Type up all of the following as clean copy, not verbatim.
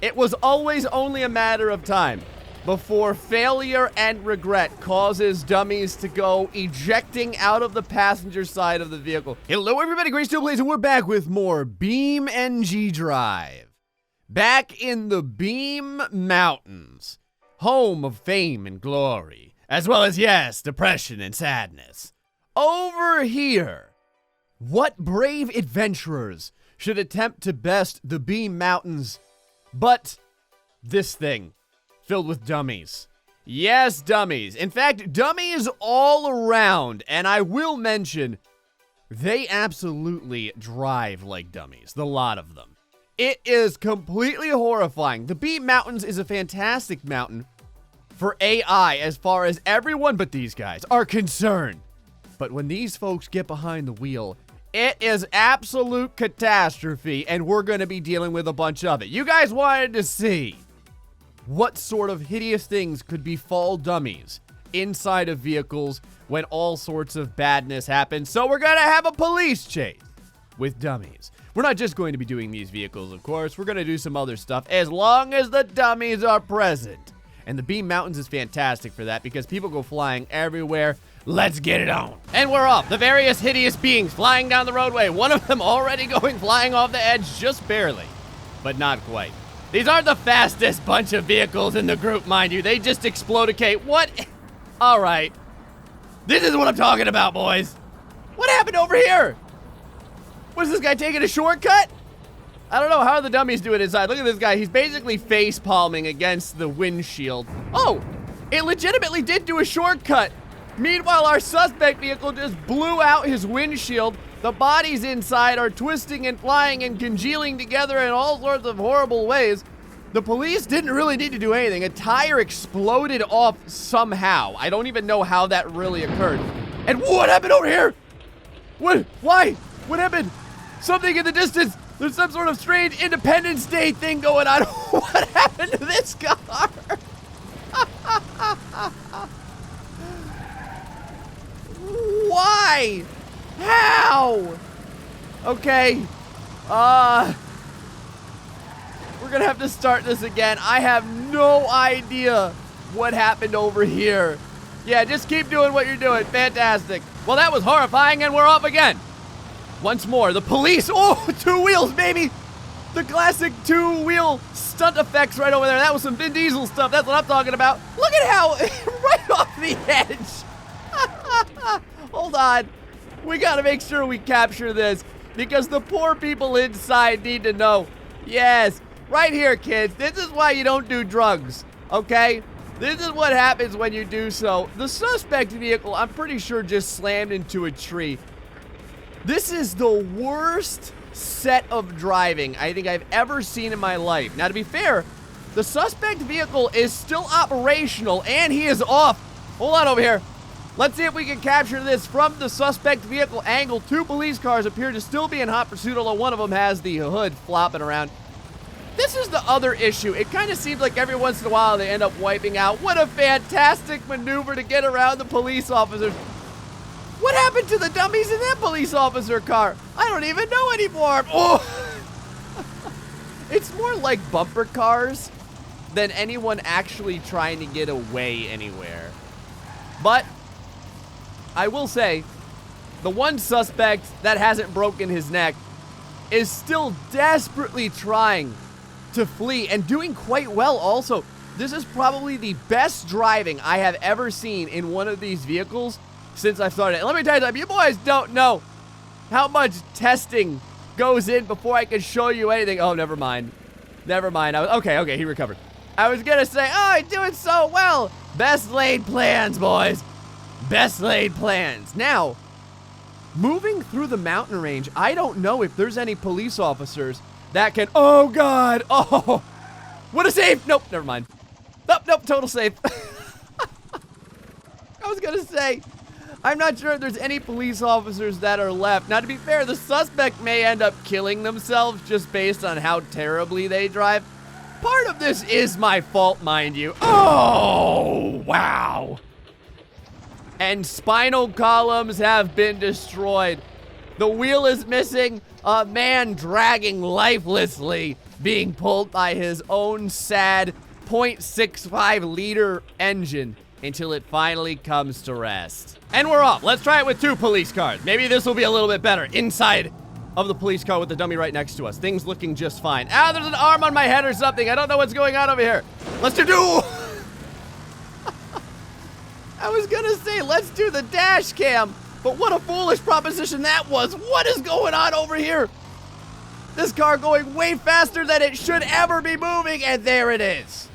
It was always only a matter of time before failure and regret causes dummies to go ejecting out of the passenger side of the vehicle. Hello everybody, GrayStillPlays, and we're back with more BeamNG Drive. Back in the Beam Mountains, home of fame and glory, as well as, yes, depression and sadness. Over here, what brave adventurers should attempt to best the Beam Mountains but this thing filled with dummies? Yes, dummies. In fact, dummies all around, and I will mention, they absolutely drive like dummies, the lot of them. It is completely horrifying. The Beam Mountains is a fantastic mountain for AI as far as everyone but these guys are concerned. But when these folks get behind the wheel, it is absolute catastrophe, and we're going to be dealing with a bunch of it. You guys wanted to see what sort of hideous things could befall dummies inside of vehicles when all sorts of badness happens. So we're going to have a police chase with dummies. We're not just going to be doing these vehicles, of course. We're going to do some other stuff as long as the dummies are present. And the Beam Mountains is fantastic for that because people go flying everywhere. Let's get it on. And we're off. The various hideous beings flying down the roadway. One of them already going flying off the edge just barely, but not quite. These aren't the fastest bunch of vehicles in the group, mind you. They just explode. Okay, what? All right. This is what I'm talking about, boys. What happened over here? Was this guy taking a shortcut? I don't know how the dummies do it inside. Look at this guy. He's basically face palming against the windshield. Oh, it legitimately did do a shortcut. Meanwhile, our suspect vehicle just blew out his windshield. The bodies inside are twisting and flying and congealing together in all sorts of horrible ways. The police didn't really need to do anything. A tire exploded off somehow. I don't even know how that really occurred. And what happened over here? What? Why? What happened? Something in the distance. There's some sort of strange Independence Day thing going on. What happened to this car? Why? How? Okay. We're gonna have to start this again. I have no idea what happened over here. Yeah, just keep doing what you're doing. Fantastic. Well, that was horrifying, and we're off again. Once more, the police. Oh, two wheels, baby. The classic two-wheel stunt effects right over there. That was some Vin Diesel stuff. That's what I'm talking about. Look at how, right off the edge. Hold on. We gotta make sure we capture this because the poor people inside need to know. Yes, right here, kids. This is why you don't do drugs, okay? This is what happens when you do so. The suspect vehicle, I'm pretty sure, just slammed into a tree. This is the worst set of driving I think I've ever seen in my life. Now, to be fair, the suspect vehicle is still operational, and he is off. Hold on over here. Let's see if we can capture this from the suspect vehicle angle. Two police cars appear to still be in hot pursuit, although one of them has the hood flopping around. This is the other issue. It kind of seems like every once in a while they end up wiping out. What a fantastic maneuver to get around the police officers. What happened to the dummies in that police officer car? I don't even know anymore. Oh! It's more like bumper cars than anyone actually trying to get away anywhere. But I will say, the one suspect that hasn't broken his neck is still desperately trying to flee and doing quite well also. This is probably the best driving I have ever seen in one of these vehicles since I started. And let me tell you something, you boys don't know how much testing goes in before I can show you anything. Oh, never mind. Never mind. Okay, he recovered. I was gonna say, oh, he's doing so well. Best laid plans, boys. Best laid plans. Now, moving through the mountain range, I don't know if there's any police officers that can, oh God, oh, what a save. Nope, never mind. Nope, total save. I was gonna say, I'm not sure if there's any police officers that are left. Now, to be fair, the suspect may end up killing themselves just based on how terribly they drive. Part of this is my fault, mind you. Oh, wow. And spinal columns have been destroyed. The wheel is missing. A man dragging lifelessly being pulled by his own sad 0.65 liter engine until it finally comes to rest. And we're off. Let's try it with 2 police cars. Maybe this will be a little bit better. Inside of the police car with the dummy right next to us. Things looking just fine. Ah, there's an arm on my head or something. I don't know what's going on over here. Let's do I was gonna say, let's do the dash cam, but what a foolish proposition that was. What is going on over here? This car going way faster than it should ever be moving, and there it is.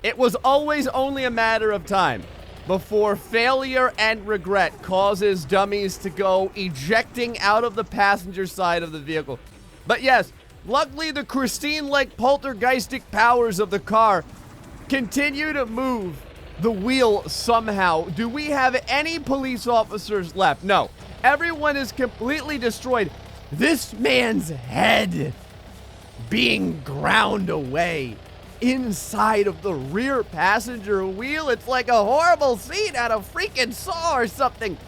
It was always only a matter of time before failure and regret causes dummies to go ejecting out of the passenger side of the vehicle. But yes, luckily the Christine-like poltergeistic powers of the car continue to move the wheel somehow. Do we have any police officers left? No. Everyone is completely destroyed. This man's head being ground away inside of the rear passenger wheel. It's like a horrible scene out of freaking Saw or something.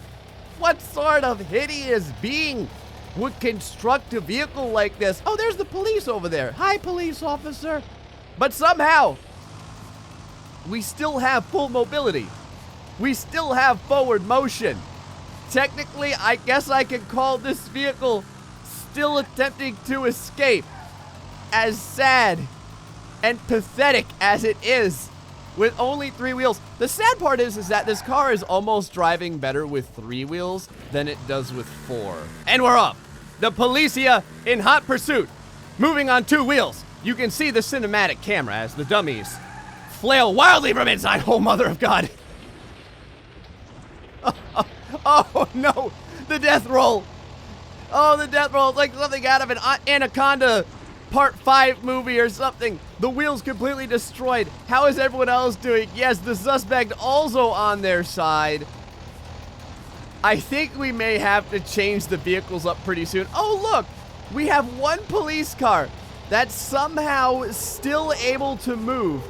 What sort of hideous being would construct a vehicle like this? Oh, there's the police over there. Hi, police officer. But somehow, we still have full mobility. We still have forward motion. Technically, I guess I can call this vehicle still attempting to escape. As sad and pathetic as it is, with only 3 wheels. The sad part is that this car is almost driving better with 3 wheels than it does with 4. And we're off. The Policia in hot pursuit, moving on 2 wheels. You can see the cinematic camera as the dummies flail wildly from inside. Oh, mother of God. Oh no, the death roll. Oh, the death roll. It's like something out of an Anaconda Part 5 movie or something. The wheel's completely destroyed. How is everyone else doing? Yes, the suspect also on their side. I think we may have to change the vehicles up pretty soon. Oh, look, we have 1 police car that's somehow still able to move.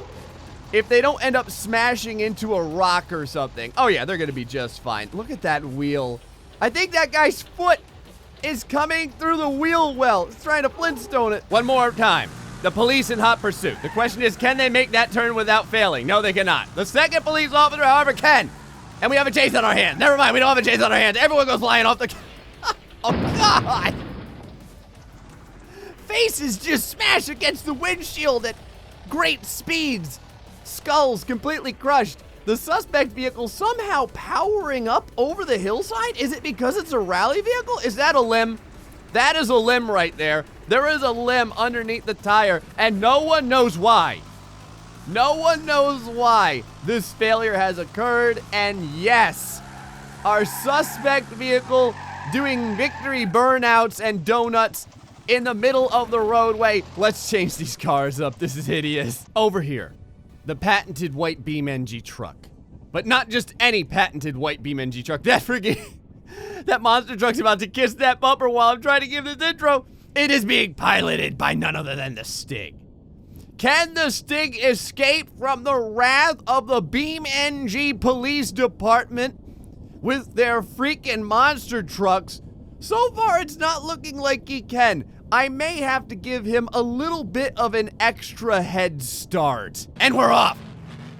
If they don't end up smashing into a rock or something. Oh yeah, they're gonna be just fine. Look at that wheel. I think that guy's foot is coming through the wheel well. It's trying to Flintstone it. One more time. The police in hot pursuit. The question is, can they make that turn without failing? No, they cannot. The second police officer, however, can. And we have a chase on our hands. Never mind, we don't have a chase on our hands. Everyone goes flying off the... Oh, God. Faces just smash against the windshield at great speeds. Skulls completely crushed. The suspect vehicle somehow powering up over the hillside? Is it because it's a rally vehicle? Is that a limb? That is a limb right there. There is a limb underneath the tire, and no one knows why. No one knows why this failure has occurred, and yes, our suspect vehicle doing victory burnouts and donuts in the middle of the roadway. Let's change these cars up. This is hideous. Over here. The patented white BeamNG truck. But not just any patented white BeamNG truck. That that monster truck's about to kiss that bumper while I'm trying to give this intro. It is being piloted by none other than the Stig. Can the Stig escape from the wrath of the BeamNG Police Department with their freaking monster trucks? So far, it's not looking like he can. I may have to give him a little bit of an extra head start. And we're off.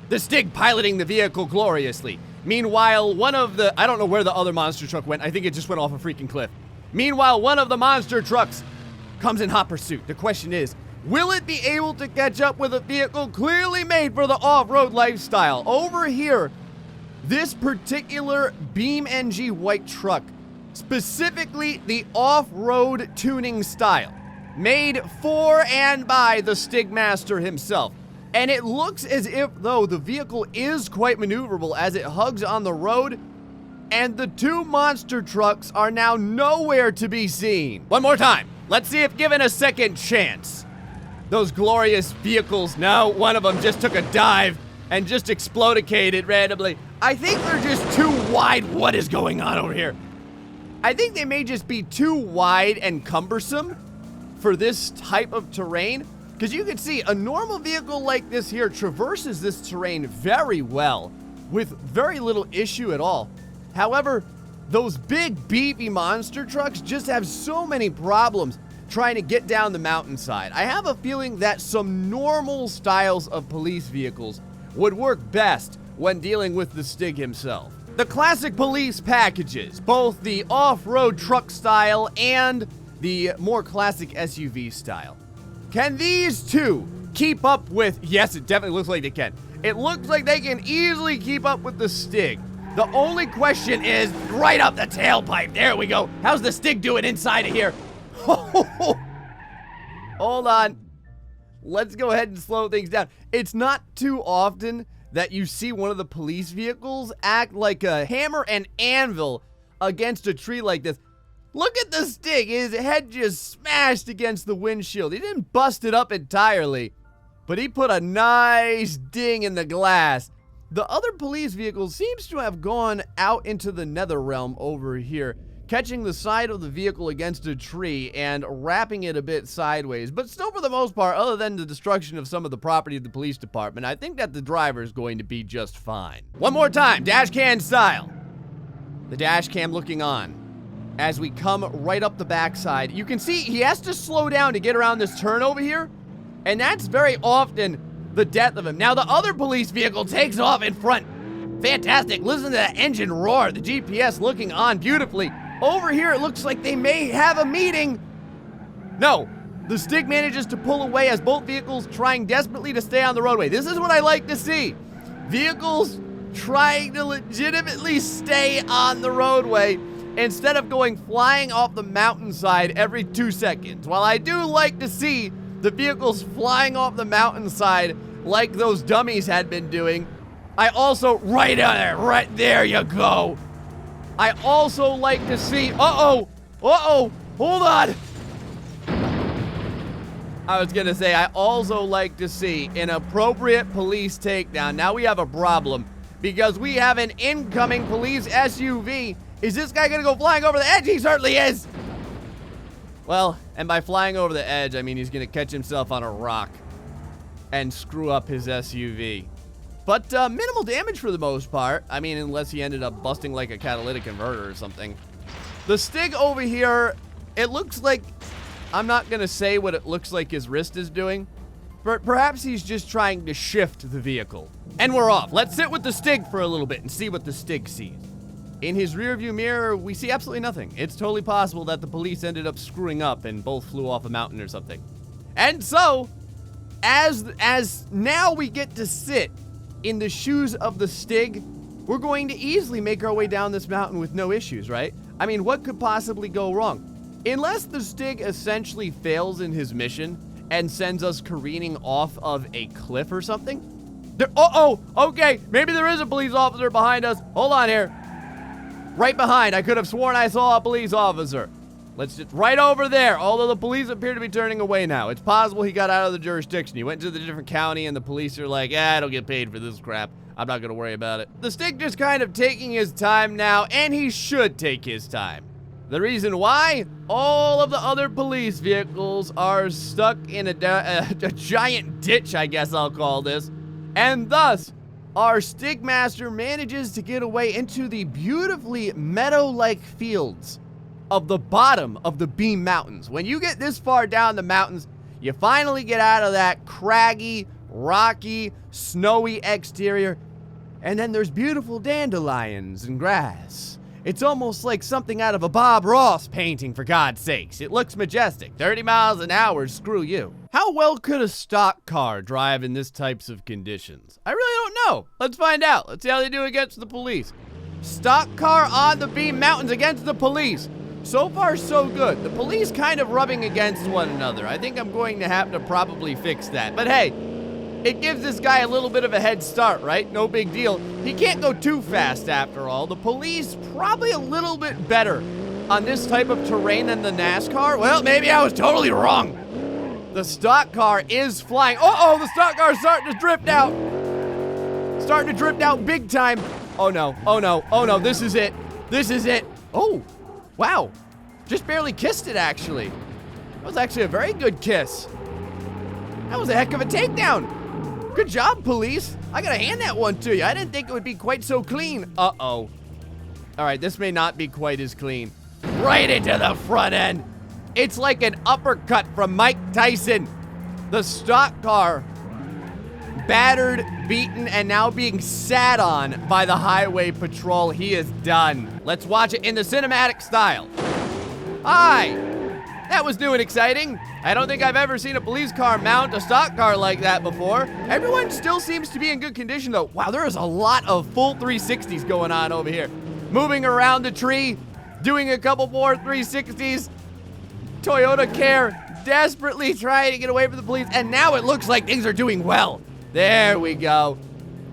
The Stig piloting the vehicle gloriously. Meanwhile, one of the... I don't know where the other monster truck went. I think it just went off a freaking cliff. Meanwhile, one of the monster trucks comes in hot pursuit. The question is, will it be able to catch up with a vehicle clearly made for the off-road lifestyle? Over here, this particular BeamNG white truck, specifically the off-road tuning style, made for and by the Stig Master himself. And it looks as if, though, the vehicle is quite maneuverable as it hugs on the road, and the 2 monster trucks are now nowhere to be seen. One more time. Let's see if given a second chance, those glorious vehicles, now one of them just took a dive and just explodicated randomly. I think they're just too wide. What is going on over here? I think they may just be too wide and cumbersome for this type of terrain. Because you can see a normal vehicle like this here traverses this terrain very well with very little issue at all. However, those big beefy monster trucks just have so many problems. trying to get down the mountainside. I have a feeling that some normal styles of police vehicles would work best when dealing with the Stig himself. The classic police packages, both the off-road truck style and the more classic SUV style. Can these two keep up with, yes, it definitely looks like they can. It looks like they can easily keep up with the Stig. The only question is right up the tailpipe. There we go. How's the Stig doing inside of here? Hold on. Let's go ahead and slow things down. It's not too often that you see one of the police vehicles act like a hammer and anvil against a tree like this. Look at the Stig. His head just smashed against the windshield. He didn't bust it up entirely, but he put a nice ding in the glass. The other police vehicle seems to have gone out into the nether realm over here, catching the side of the vehicle against a tree and wrapping it a bit sideways. But still, for the most part, other than the destruction of some of the property of the police department, I think that the driver is going to be just fine. One more time, dash cam style. The dash cam looking on. As we come right up the backside, you can see he has to slow down to get around this turn over here, and that's very often the death of him. Now the other police vehicle takes off in front. Fantastic. Listen to that engine roar. The GPS looking on beautifully. Over here, it looks like they may have a meeting. No, the Stig manages to pull away as both vehicles trying desperately to stay on the roadway. This is what I like to see. Vehicles trying to legitimately stay on the roadway instead of going flying off the mountainside every 2 seconds. While I do like to see the vehicles flying off the mountainside like those dummies had been doing, I also, right there you go. I also like to see, hold on. I was gonna say, I also like to see an appropriate police takedown. Now we have a problem because we have an incoming police SUV. Is this guy gonna go flying over the edge? He certainly is. Well, and by flying over the edge, I mean he's gonna catch himself on a rock and screw up his SUV. But minimal damage for the most part. I mean, unless he ended up busting like a catalytic converter or something. The Stig over here, it looks like, I'm not gonna say what it looks like his wrist is doing, but perhaps he's just trying to shift the vehicle. And we're off. Let's sit with the Stig for a little bit and see what the Stig sees. In his rearview mirror, we see absolutely nothing. It's totally possible that the police ended up screwing up and both flew off a mountain or something. And so, as now we get to sit in the shoes of the Stig, we're going to easily make our way down this mountain with no issues, right? I mean, what could possibly go wrong? Unless the Stig essentially fails in his mission and sends us careening off of a cliff or something. Okay, maybe there is a police officer behind us. Hold on here. Right behind, I could have sworn I saw a police officer. Let's just, right over there, although the police appear to be turning away now. It's possible he got out of the jurisdiction. He went to the different county and the police are like, I don't get paid for this crap. I'm not gonna worry about it. The Stig just kind of taking his time now, and he should take his time. The reason why? All of the other police vehicles are stuck in a giant ditch, I guess I'll call this. And thus, our Stig Master manages to get away into the beautifully meadow-like fields of the bottom of the Beam Mountains. When you get this far down the mountains, you finally get out of that craggy, rocky, snowy exterior, and then there's beautiful dandelions and grass. It's almost like something out of a Bob Ross painting, for God's sakes. It looks majestic. 30 miles an hour, screw you. How well could a stock car drive in this types of conditions? I really don't know. Let's find out. Let's see how they do against the police. Stock car on the Beam Mountains against the police. So far, so good. The police kind of rubbing against one another. I think I'm going to have to probably fix that. But hey, it gives this guy a little bit of a head start, right? No big deal. He can't go too fast after all. The police probably a little bit better on this type of terrain than the NASCAR. Well, maybe I was totally wrong. The stock car is flying. The stock car is starting to drift out. Starting to drift out big time. Oh no, this is it. This is it. Oh, wow. Just barely kissed it, actually. That was actually a very good kiss. That was a heck of a takedown. Good job, police. I gotta hand that one to you. I didn't think it would be quite so clean. All right, this may not be quite as clean. Right into the front end. It's like an uppercut from Mike Tyson. The stock car, battered, beaten, and now being sat on by the highway patrol. He is done. Let's watch it in the cinematic style. Hi, that was new and exciting. I don't think I've ever seen a police car mount a stock car like that before. Everyone still seems to be in good condition though. Wow, there is a lot of full 360s going on over here. Moving around the tree, doing a couple more 360s. Toyota Care desperately trying to get away from the police, and now it looks like things are doing well. There we go.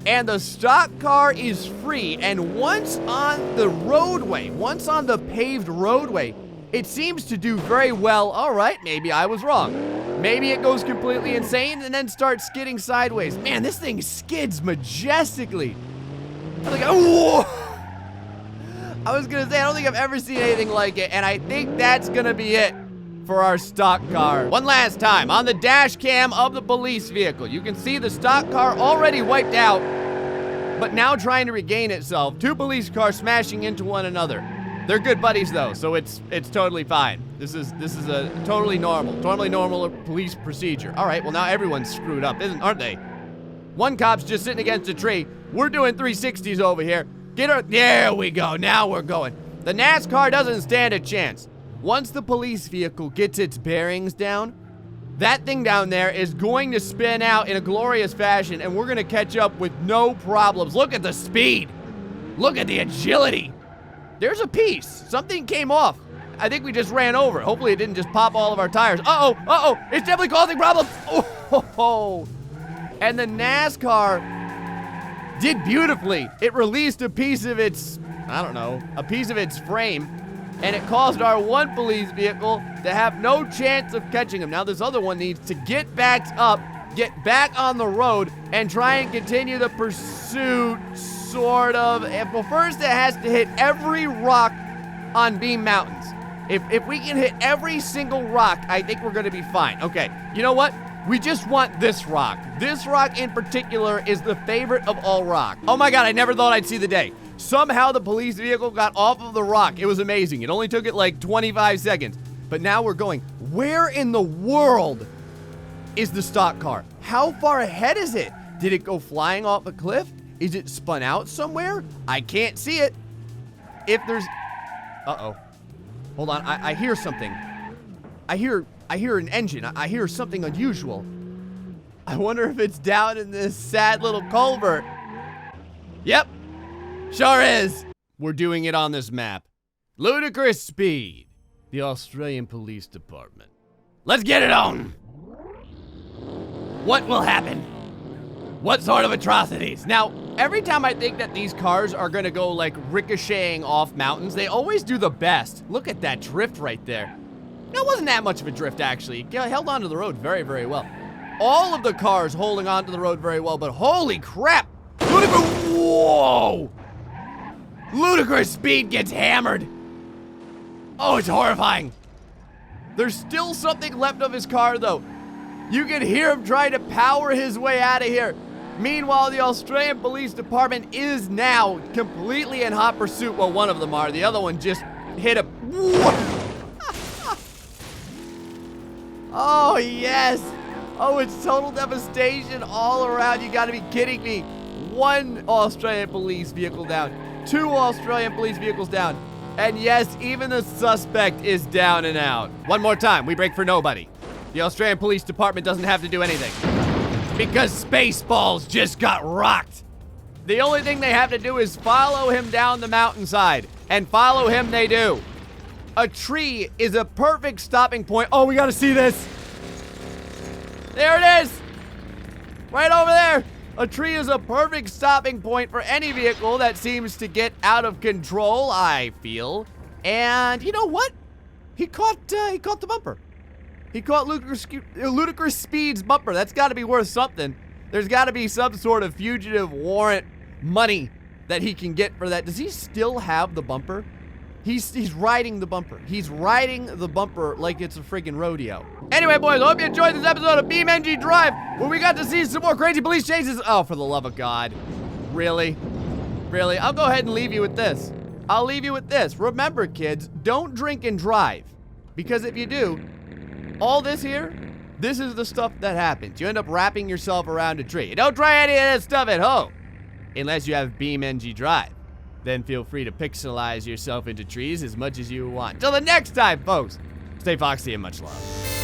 And the stock car is free, and once on the roadway, once on the paved roadway, it seems to do very well. All right, maybe I was wrong. Maybe it goes completely insane and then starts skidding sideways. Man, this thing skids majestically. I was like, oh! I was gonna say, I don't think I've ever seen anything like it, and I think that's gonna be it for our stock car. One last time, on the dash cam of the police vehicle, you can see the stock car already wiped out, but now trying to regain itself. Two police cars smashing into one another. They're good buddies though, so it's totally fine. This is a totally normal police procedure. All right, well now everyone's screwed up, aren't they? One cop's just sitting against a tree. We're doing 360s over here. Get her, there we go, now we're going. The NASCAR doesn't stand a chance. Once the police vehicle gets its bearings down, that thing down there is going to spin out in a glorious fashion, and we're gonna catch up with no problems. Look at the speed. Look at the agility. There's a piece. Something came off. I think we just ran over it. Hopefully it didn't just pop all of our tires. Uh-oh. It's definitely causing problems. Oh. And the NASCAR did beautifully. It released a piece of its, I don't know, a piece of its frame, and it caused our one police vehicle to have no chance of catching him. Now this other one needs to get back up, get back on the road, and try and continue the pursuit, sort of. Well, first it has to hit every rock on Beam Mountains. If we can hit every single rock, I think we're gonna be fine. Okay, you know what? We just want this rock. This rock in particular is the favorite of all rock. Oh my God, I never thought I'd see the day. Somehow the police vehicle got off of the rock. It was amazing. It only took it like 25 seconds. But now we're going. Where in the world is the stock car? How far ahead is it? Did it go flying off a cliff? Is it spun out somewhere? I can't see it. If there's... Uh-oh. Hold on, I hear something. I hear an engine. I hear something unusual. I wonder if it's down in this sad little culvert. Yep. Sure is. We're doing it on this map. Ludicrous speed. The Australian Police Department. Let's get it on. What will happen? What sort of atrocities? Now, every time I think that these cars are gonna go like ricocheting off mountains, they always do the best. Look at that drift right there. No, it wasn't that much of a drift actually. It held onto the road very, very well. All of the cars holding onto the road very well, but holy crap! Whoa! Ludicrous speed gets hammered. Oh, it's horrifying. There's still something left of his car though. You can hear him trying to power his way out of here. Meanwhile, the Australian Police Department is now completely in hot pursuit. Well, one of them are. The other one just hit a... Oh, yes. Oh, it's total devastation all around. You gotta be kidding me. One Australian police vehicle down. Two Australian police vehicles down. And yes, even the suspect is down and out. One more time, we break for nobody. The Australian Police Department doesn't have to do anything. Because Spaceballs just got rocked. The only thing they have to do is follow him down the mountainside. And follow him they do. A tree is a perfect stopping point. Oh, we gotta see this. There it is. Right over there. A tree is a perfect stopping point for any vehicle that seems to get out of control, I feel. And you know what? He caught the bumper. He caught Ludicrous Speed's bumper. That's got to be worth something. There's got to be some sort of fugitive warrant money that he can get for that. Does he still have the bumper? He's riding the bumper. He's riding the bumper like it's a friggin' rodeo. Anyway, boys, I hope you enjoyed this episode of BeamNG Drive, where we got to see some more crazy police chases. Oh, for the love of God. Really? Really? I'll go ahead and leave you with this. I'll leave you with this. Remember, kids, don't drink and drive. Because if you do, all this here, this is the stuff that happens. You end up wrapping yourself around a tree. Don't try any of this stuff at home, unless you have BeamNG Drive. Then feel free to pixelize yourself into trees as much as you want. Till the next time, folks, stay foxy and much love.